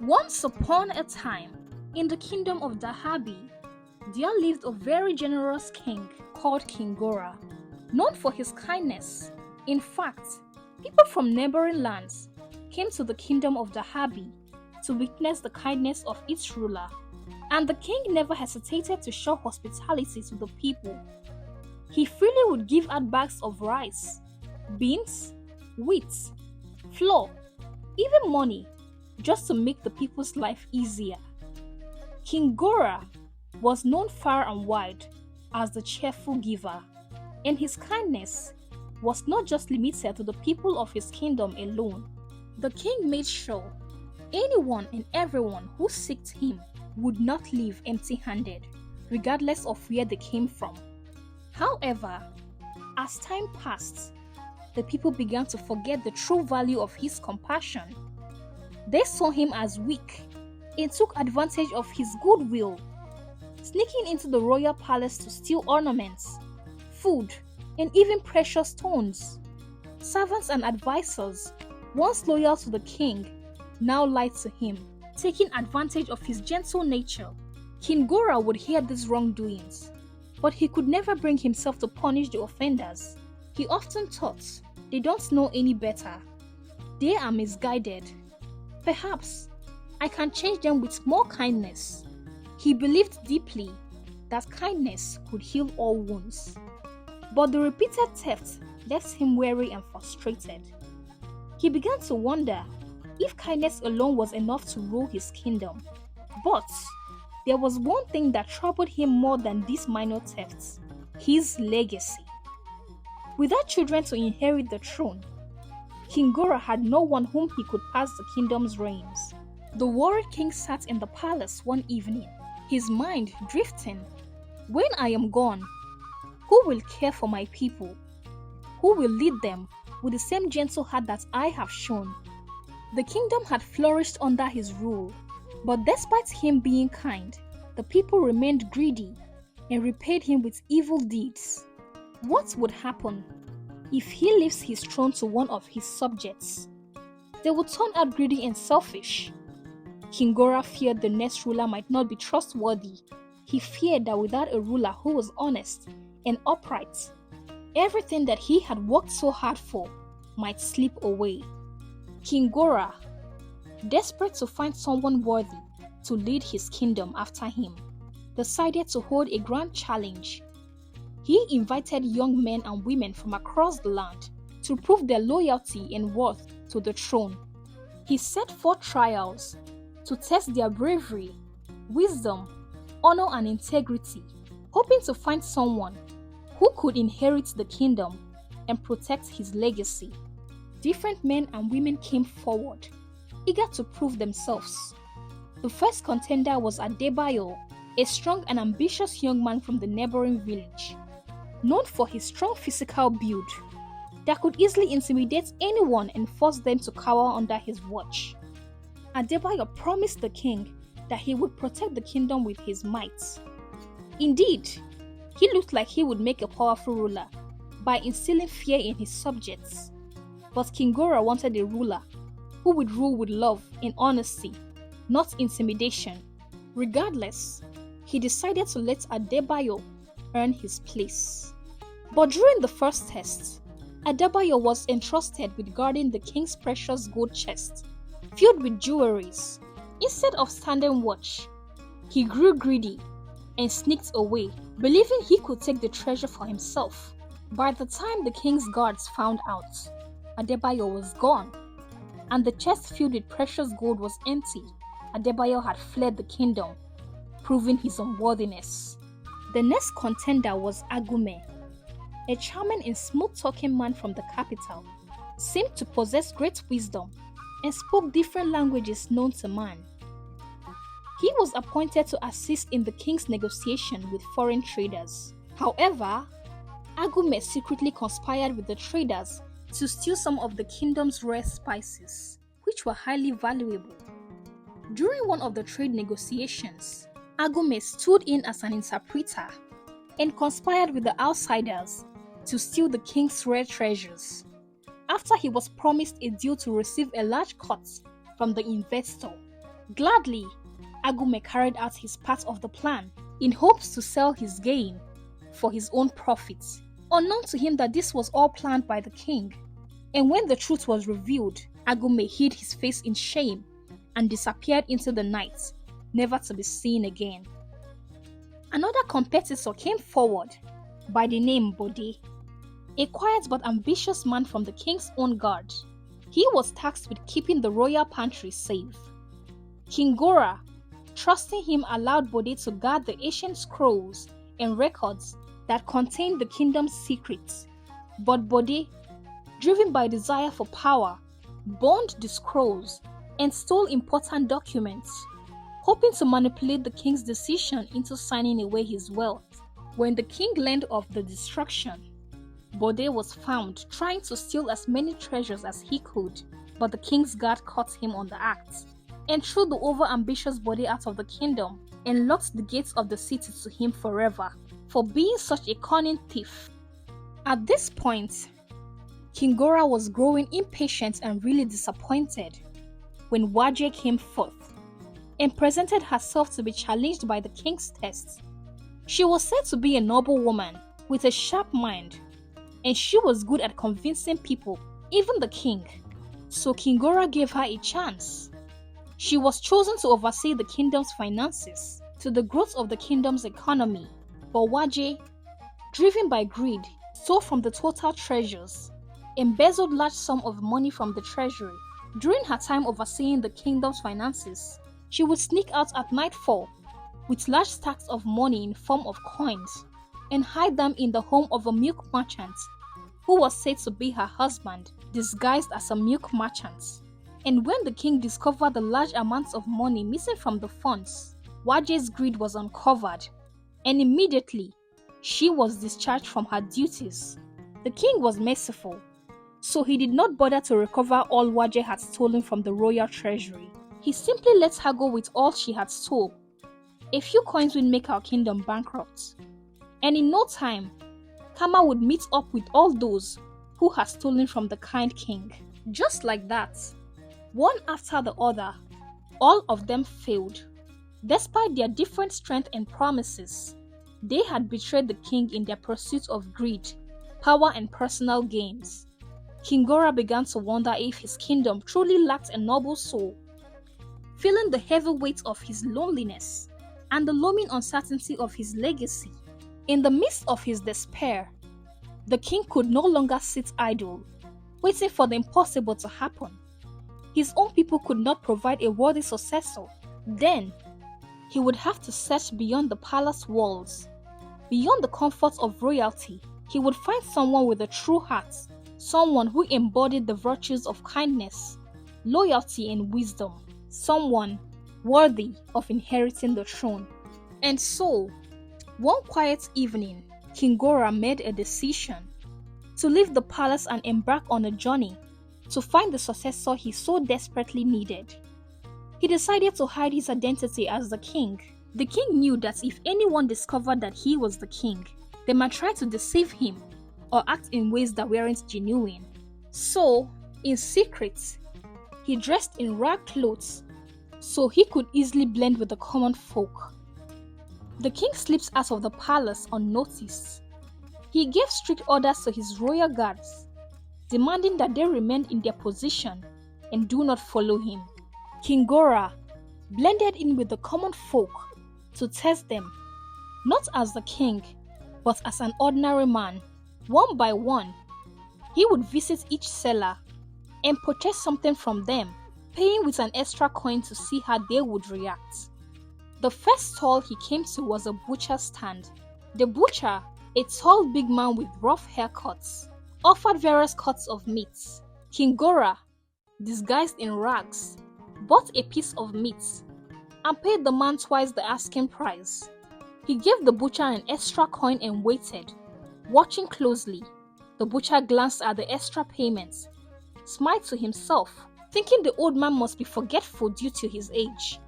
Once upon a time, in the kingdom of Dahabi, there lived a very generous king called King Gora, known for his kindness. In fact, people from neighboring lands came to the kingdom of Dahabi to witness the kindness of its ruler, and the king never hesitated to show hospitality to the people. He freely would give out bags of rice, beans, wheat, flour, even money, just to make the people's life easier. King Gora was known far and wide as the cheerful giver, and his kindness was not just limited to the people of his kingdom alone. The king made sure anyone and everyone who sought him would not leave empty-handed, regardless of where they came from. However, as time passed, the people began to forget the true value of his compassion. They saw him as weak and took advantage of his goodwill, sneaking into the royal palace to steal ornaments, food, and even precious stones. Servants and advisors, once loyal to the king, now lied to him, taking advantage of his gentle nature. King Gora would hear these wrongdoings, but he could never bring himself to punish the offenders. He often thought, they don't know any better. They are misguided. Perhaps I can change them with more kindness. He believed deeply that kindness could heal all wounds. But the repeated theft left him weary and frustrated. He began to wonder if kindness alone was enough to rule his kingdom. But there was one thing that troubled him more than these minor thefts: his legacy. Without children to inherit the throne, King Gora had no one whom he could pass the kingdom's reins. The worried king sat in the palace one evening, his mind drifting. When I am gone, who will care for my people? Who will lead them with the same gentle heart that I have shown? The kingdom had flourished under his rule, but despite him being kind, the people remained greedy and repaid him with evil deeds. What would happen if he leaves his throne to one of his subjects? They would turn out greedy and selfish. King Gora feared the next ruler might not be trustworthy. He feared that without a ruler who was honest and upright, everything that he had worked so hard for might slip away. King Gora, desperate to find someone worthy to lead his kingdom after him, decided to hold a grand challenge. He invited young men and women from across the land to prove their loyalty and worth to the throne. He set forth trials to test their bravery, wisdom, honor, and integrity, hoping to find someone who could inherit the kingdom and protect his legacy. Different men and women came forward, eager to prove themselves. The first contender was Adebayo, a strong and ambitious young man from the neighboring village, known for his strong physical build that could easily intimidate anyone and force them to cower under his watch. Adebayo promised the king that he would protect the kingdom with his might. Indeed, he looked like he would make a powerful ruler by instilling fear in his subjects. But King Gora wanted a ruler who would rule with love and honesty, not intimidation. Regardless, he decided to let Adebayo earn his place. But during the first test, Adebayo was entrusted with guarding the king's precious gold chest, filled with jewelries. Instead of standing watch, he grew greedy and sneaked away, believing he could take the treasure for himself. By the time the king's guards found out, Adebayo was gone, and the chest filled with precious gold was empty. Adebayo had fled the kingdom, proving his unworthiness. The next contender was Agume, a charming and smooth-talking man from the capital, seemed to possess great wisdom and spoke different languages known to man. He was appointed to assist in the king's negotiation with foreign traders. However, Agume secretly conspired with the traders to steal some of the kingdom's rare spices, which were highly valuable. During one of the trade negotiations, Agume stood in as an interpreter and conspired with the outsiders to steal the king's rare treasures. After he was promised a deal to receive a large cut from the investor, Gladly, Agume carried out his part of the plan in hopes to sell his gain for his own profits, unknown to him that this was all planned by the king. And when the truth was revealed, Agume hid his face in shame and disappeared into the night, never to be seen again. Another competitor came forward by the name Bode, a quiet but ambitious man from the king's own guard. He was tasked with keeping the royal pantry safe. King Gora, trusting him, allowed Bode to guard the ancient scrolls and records that contained the kingdom's secrets. But Bode, driven by desire for power, burned the scrolls and stole important documents, hoping to manipulate the king's decision into signing away his wealth. When the king learned of the destruction, Bode was found trying to steal as many treasures as he could, but the king's guard caught him on the act and threw the over-ambitious Bode out of the kingdom and locked the gates of the city to him forever for being such a cunning thief. At this point, King Gora was growing impatient and really disappointed when Waje came forth and presented herself to be challenged by the king's test. She was said to be a noble woman with a sharp mind, and she was good at convincing people, even the king. So King Gora gave her a chance. She was chosen to oversee the kingdom's finances to the growth of the kingdom's economy. But Waje, driven by greed, stole from the total treasures, embezzled large sum of money from the treasury. During her time overseeing the kingdom's finances, she would sneak out at nightfall with large stacks of money in form of coins and hide them in the home of a milk merchant who was said to be her husband, disguised as a milk merchant. And when the king discovered the large amounts of money missing from the funds, Waje's greed was uncovered, and immediately she was discharged from her duties. The king was merciful, so he did not bother to recover all Waje had stolen from the royal treasury. He simply let her go with all she had stole. A few coins would make our kingdom bankrupt, and in no time, Kama would meet up with all those who had stolen from the kind king. Just like that, one after the other, all of them failed. Despite their different strength and promises, they had betrayed the king in their pursuit of greed, power, and personal gains. King Gora began to wonder if his kingdom truly lacked a noble soul. Feeling the heavy weight of his loneliness and the looming uncertainty of his legacy, in the midst of his despair, the king could no longer sit idle, waiting for the impossible to happen. His own people could not provide a worthy successor. Then, he would have to search beyond the palace walls, beyond the comforts of royalty. He would find someone with a true heart, someone who embodied the virtues of kindness, loyalty, and wisdom, someone worthy of inheriting the throne. And so, one quiet evening, King Gora made a decision to leave the palace and embark on a journey to find the successor he so desperately needed. He decided to hide his identity as the king. The king knew that if anyone discovered that he was the king, they might try to deceive him or act in ways that weren't genuine. So, in secret, he dressed in rag clothes so he could easily blend with the common folk. The king slips out of the palace unnoticed. He gave strict orders to his royal guards, demanding that they remain in their position and do not follow him. King Gora blended in with the common folk to test them, not as the king, but as an ordinary man. One by one, he would visit each seller and purchase something from them, paying with an extra coin to see how they would react. The first stall he came to was a butcher's stand. The butcher, a tall big man with rough haircuts, offered various cuts of meats. King Gora, disguised in rags, bought a piece of meat and paid the man twice the asking price. He gave the butcher an extra coin and waited, watching closely. The butcher glanced at the extra payments, smiled to himself, thinking the old man must be forgetful due to his age.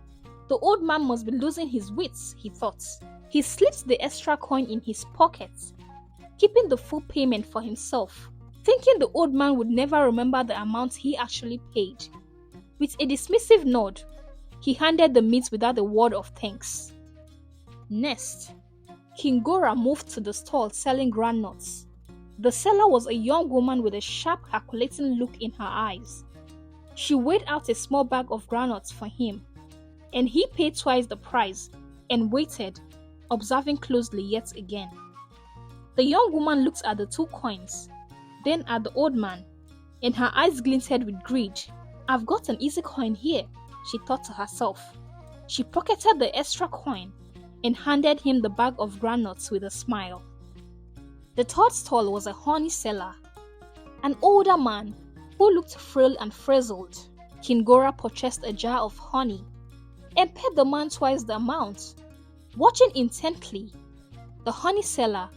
The old man must be losing his wits, he thought. He slipped the extra coin in his pocket, keeping the full payment for himself, thinking the old man would never remember the amount he actually paid. With a dismissive nod, He handed the meat without a word of thanks. Next, King Gora moved to the stall selling groundnuts. The seller was a young woman with a sharp, calculating look in her eyes. She weighed out a small bag of groundnuts for him, and he paid twice the price and waited, observing closely yet again. The young woman looked at the 2 coins, then at the old man, and her eyes glinted with greed. "I've got an easy coin here," she thought to herself. She pocketed the extra coin and handed him the bag of groundnuts with a smile. The 3rd stall was a honey seller, an older man who looked frail and frazzled. King Gora purchased a jar of honey and paid the man twice the amount. Watching intently, the honey seller,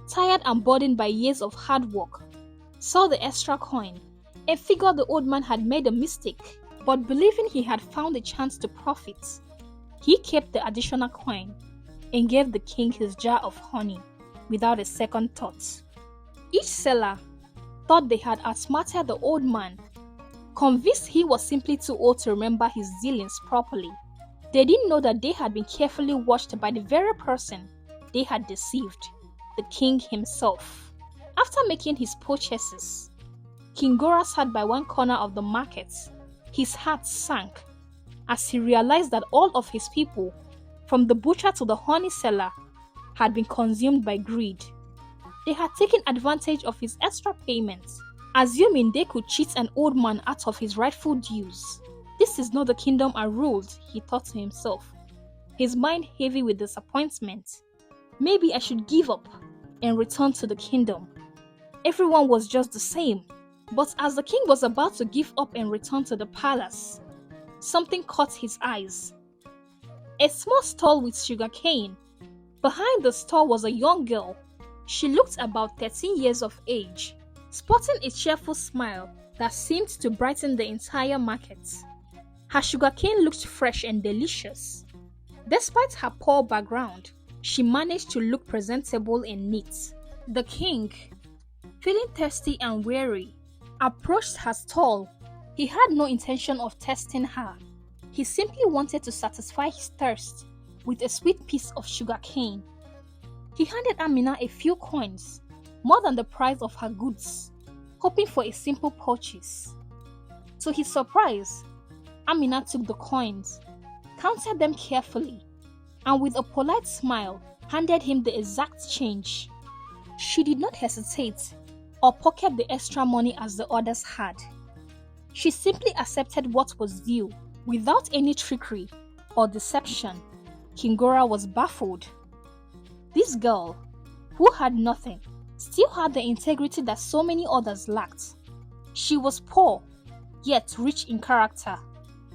tired and burdened by years of hard work, saw the extra coin and figured the old man had made a mistake. But believing he had found a chance to profit, he kept the additional coin and gave the king his jar of honey without a second thought. Each seller thought they had outsmarted the old man, convinced he was simply too old to remember his dealings properly. They didn't know that they had been carefully watched by the very person they had deceived, the king himself. After making his purchases, King Gora sat by one corner of the market. His heart sank as he realized that all of his people, from the butcher to the honey seller, had been consumed by greed. They had taken advantage of his extra payments, assuming they could cheat an old man out of his rightful dues. "This is not the kingdom I ruled," he thought to himself, his mind heavy with disappointment. "Maybe I should give up and return to the kingdom. Everyone was just the same." But as the king was about to give up and return to the palace, something caught his eyes. A small stall with sugarcane. Behind the stall was a young girl. She looked about 13 years of age, sporting a cheerful smile that seemed to brighten the entire market. Her sugarcane looked fresh and delicious. Despite her poor background, she managed to look presentable and neat. The king, feeling thirsty and weary, approached her stall. He had no intention of testing her. He simply wanted to satisfy his thirst with a sweet piece of sugarcane. He handed Amina a few coins, more than the price of her goods, hoping for a simple purchase. To his surprise, Amina took the coins, counted them carefully, and with a polite smile, handed him the exact change. She did not hesitate or pocket the extra money as the others had. She simply accepted what was due without any trickery or deception. King Gora was baffled. This girl, who had nothing, still had the integrity that so many others lacked. She was poor, yet rich in character.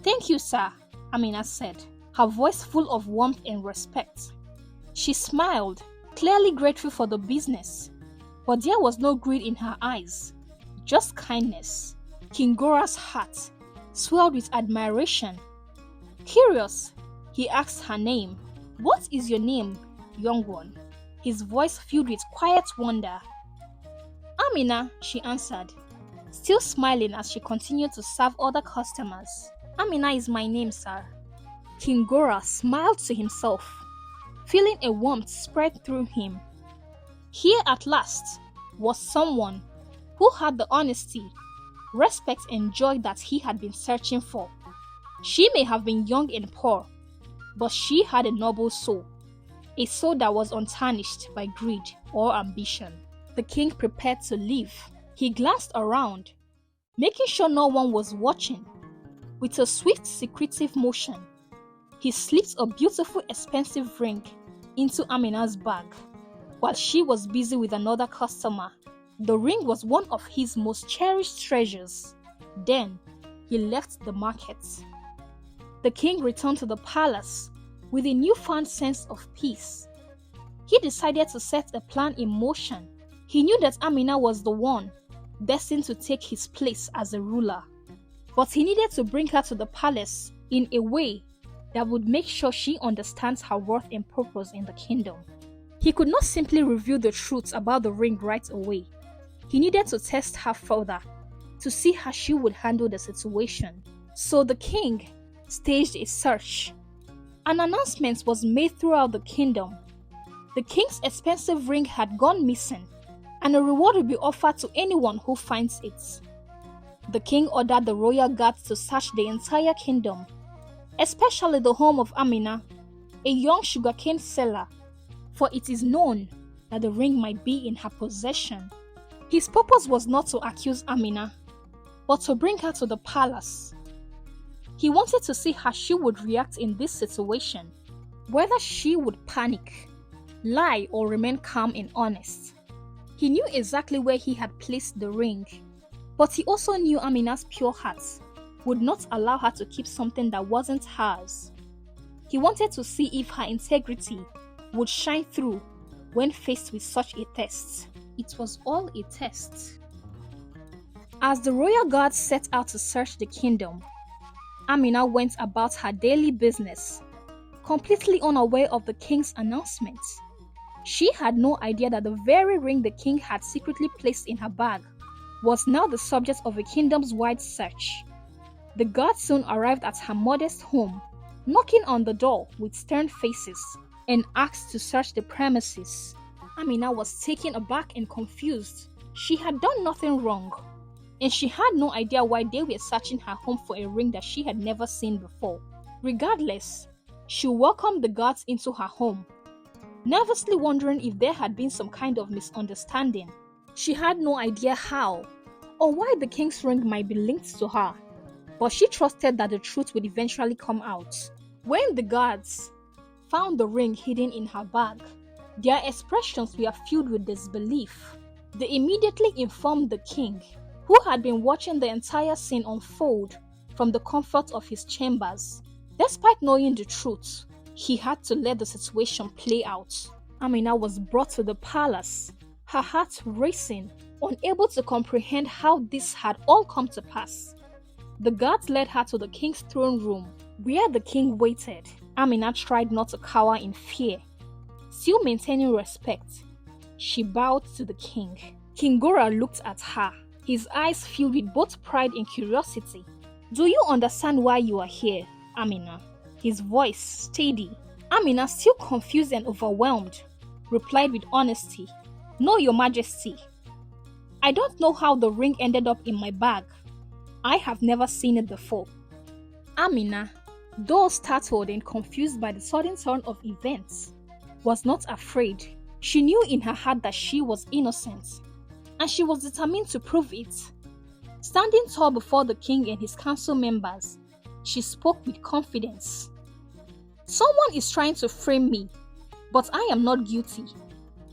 "Thank you, sir," Amina said, her voice full of warmth and respect. She smiled, clearly grateful for the business. But there was no greed in her eyes, just kindness. King Gora's heart swelled with admiration. Curious, he asked her name. "What is your name, young one?" His voice filled with quiet wonder. "Amina," she answered, still smiling as she continued to serve other customers. "Amina is my name, sir." King Gora smiled to himself, feeling a warmth spread through him. Here at last was someone who had the honesty, respect and joy that he had been searching for. She may have been young and poor, but she had a noble soul, a soul that was untarnished by greed or ambition. The king prepared to leave. He glanced around, making sure no one was watching. With a swift, secretive motion, he slipped a beautiful, expensive ring into Amina's bag. While she was busy with another customer, the ring was one of his most cherished treasures. Then, he left the market. The king returned to the palace with a newfound sense of peace. He decided to set a plan in motion. He knew that Amina was the one destined to take his place as a ruler. But he needed to bring her to the palace in a way that would make sure she understands her worth and purpose in the kingdom. He could not simply reveal the truth about the ring right away. He needed to test her further to see how she would handle the situation. So the king staged a search. An announcement was made throughout the kingdom. The king's expensive ring had gone missing, and a reward will be offered to anyone who finds it. The king ordered the royal guards to search the entire kingdom, especially the home of Amina, a young sugarcane seller, for it is known that the ring might be in her possession. His purpose was not to accuse Amina, but to bring her to the palace. He wanted to see how she would react in this situation, whether she would panic, lie, or remain calm and honest. He knew exactly where he had placed the ring, but he also knew Amina's pure heart would not allow her to keep something that wasn't hers. He wanted to see if her integrity would shine through when faced with such a test. It was all a test. As the royal guards set out to search the kingdom, Amina went about her daily business, completely unaware of the king's announcement. She had no idea that the very ring the king had secretly placed in her bag was now the subject of a kingdom's-wide search. The guards soon arrived at her modest home, knocking on the door with stern faces, and asked to search the premises. Amina was taken aback and confused. She had done nothing wrong, and she had no idea why they were searching her home for a ring that she had never seen before. Regardless, she welcomed the guards into her home, nervously wondering if there had been some kind of misunderstanding. She had no idea how or why the king's ring might be linked to her, but she trusted that the truth would eventually come out. When the guards found the ring hidden in her bag, their expressions were filled with disbelief. They immediately informed the king, who had been watching the entire scene unfold from the comfort of his chambers. Despite knowing the truth, he had to let the situation play out. Amina was brought to the palace, her heart racing, unable to comprehend how this had all come to pass. The guards led her to the king's throne room, where the king waited. Amina tried not to cower in fear. Still maintaining respect, she bowed to the king. King Gora looked at her, his eyes filled with both pride and curiosity. "Do you understand why you are here, Amina?" His voice steady. Amina, still confused and overwhelmed, replied with honesty, "No, your majesty. I don't know how the ring ended up in my bag. I have never seen it before." Amina, though startled and confused by the sudden turn of events, was not afraid. She knew in her heart that she was innocent, and she was determined to prove it. Standing tall before the king and his council members, she spoke with confidence. "Someone is trying to frame me, but I am not guilty.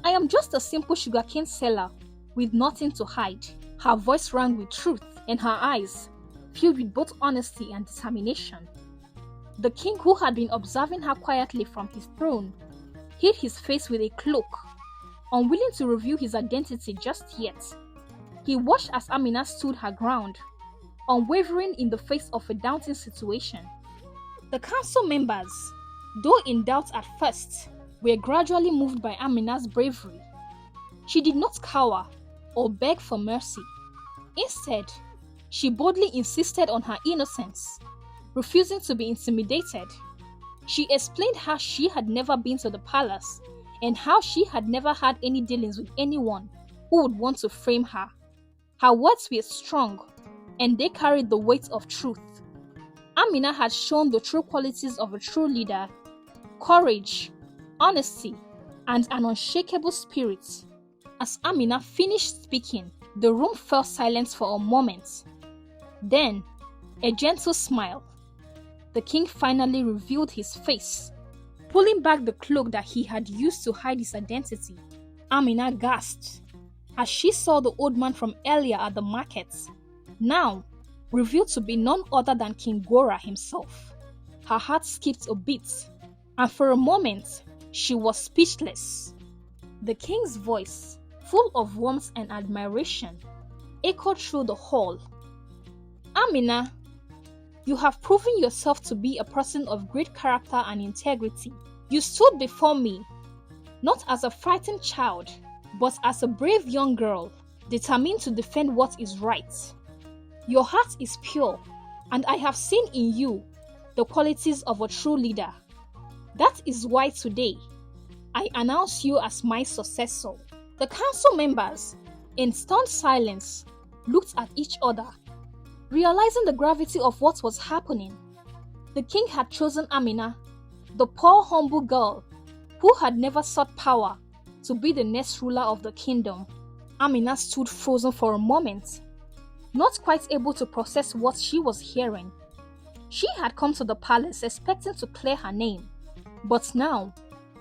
I am just a simple sugarcane seller with nothing to hide." Her voice rang with truth, and her eyes filled with both honesty and determination. The king, who had been observing her quietly from his throne, hid his face with a cloak, unwilling to reveal his identity just yet. He watched as Amina stood her ground, unwavering in the face of a daunting situation. The council members, though in doubt at first, were gradually moved by Amina's bravery. She did not cower or beg for mercy. Instead, she boldly insisted on her innocence, refusing to be intimidated. She explained how she had never been to the palace and how she had never had any dealings with anyone who would want to frame her. Her words were strong, and they carried the weight of truth. Amina had shown the true qualities of a true leader: courage, honesty, and an unshakable spirit. As Amina finished speaking, the room fell silent for a moment. Then, a gentle smile. The king finally revealed his face, pulling back the cloak that he had used to hide his identity. Amina gasped as she saw the old man from earlier at the market, now revealed to be none other than King Gora himself. Her heart skipped a beat, and for a moment, she was speechless. The king's voice, full of warmth and admiration, echoed through the hall. "Amina, you have proven yourself to be a person of great character and integrity. You stood before me, not as a frightened child, but as a brave young girl, determined to defend what is right. Your heart is pure, and I have seen in you the qualities of a true leader. That is why today, I announce you as my successor." The council members, in stunned silence, looked at each other, realizing the gravity of what was happening. The king had chosen Amina, the poor humble girl who had never sought power, to be the next ruler of the kingdom. Amina stood frozen for a moment, not quite able to process what she was hearing. She had come to the palace expecting to clear her name, but now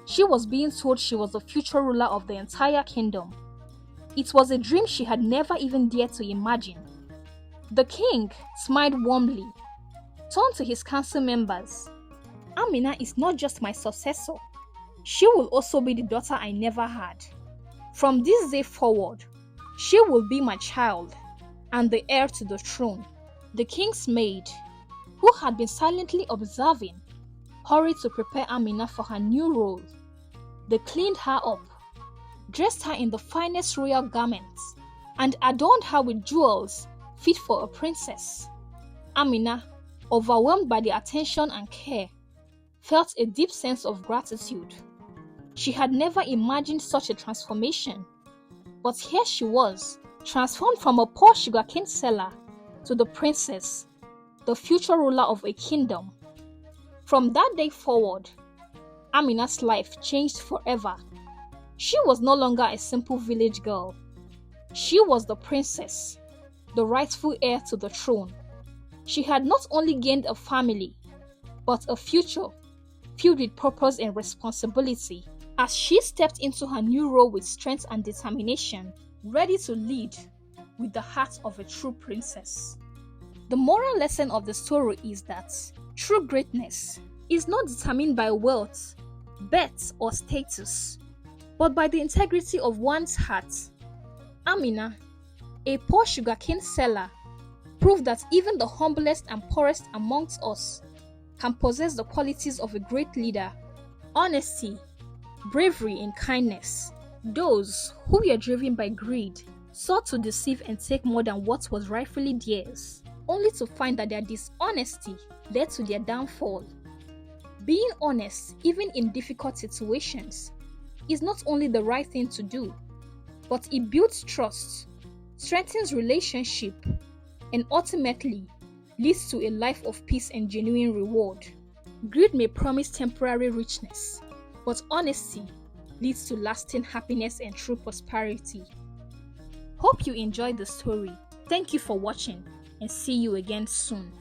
she was being told she was the future ruler of the entire kingdom. It was a dream she had never even dared to imagine. The king smiled warmly, turned to his council members. "Amina is not just my successor. She will also be the daughter I never had. From this day forward, she will be my child and the heir to the throne." The king's maid, who had been silently observing, hurried to prepare Amina for her new role. They cleaned her up, dressed her in the finest royal garments, and adorned her with jewels fit for a princess. Amina, overwhelmed by the attention and care, felt a deep sense of gratitude. She had never imagined such a transformation, but here she was, transformed from a poor sugarcane seller to the princess, the future ruler of a kingdom. From that day forward, Amina's life changed forever. She was no longer a simple village girl. She was the princess, the rightful heir to the throne. She had not only gained a family, but a future filled with purpose and responsibility. As she stepped into her new role with strength and determination, ready to lead with the heart of a true princess. The moral lesson of the story is that true greatness is not determined by wealth, birth, or status, but by the integrity of one's heart. Amina, a poor sugarcane seller, proved that even the humblest and poorest amongst us can possess the qualities of a great leader: honesty, bravery, and kindness. Those who were driven by greed sought to deceive and take more than what was rightfully theirs, only to find that their dishonesty led to their downfall. Being honest, even in difficult situations, is not only the right thing to do, but it builds trust, strengthens relationship, and ultimately leads to a life of peace and genuine reward. Greed may promise temporary richness, but honesty leads to lasting happiness and true prosperity. Hope you enjoyed the story. Thank you for watching, and see you again soon.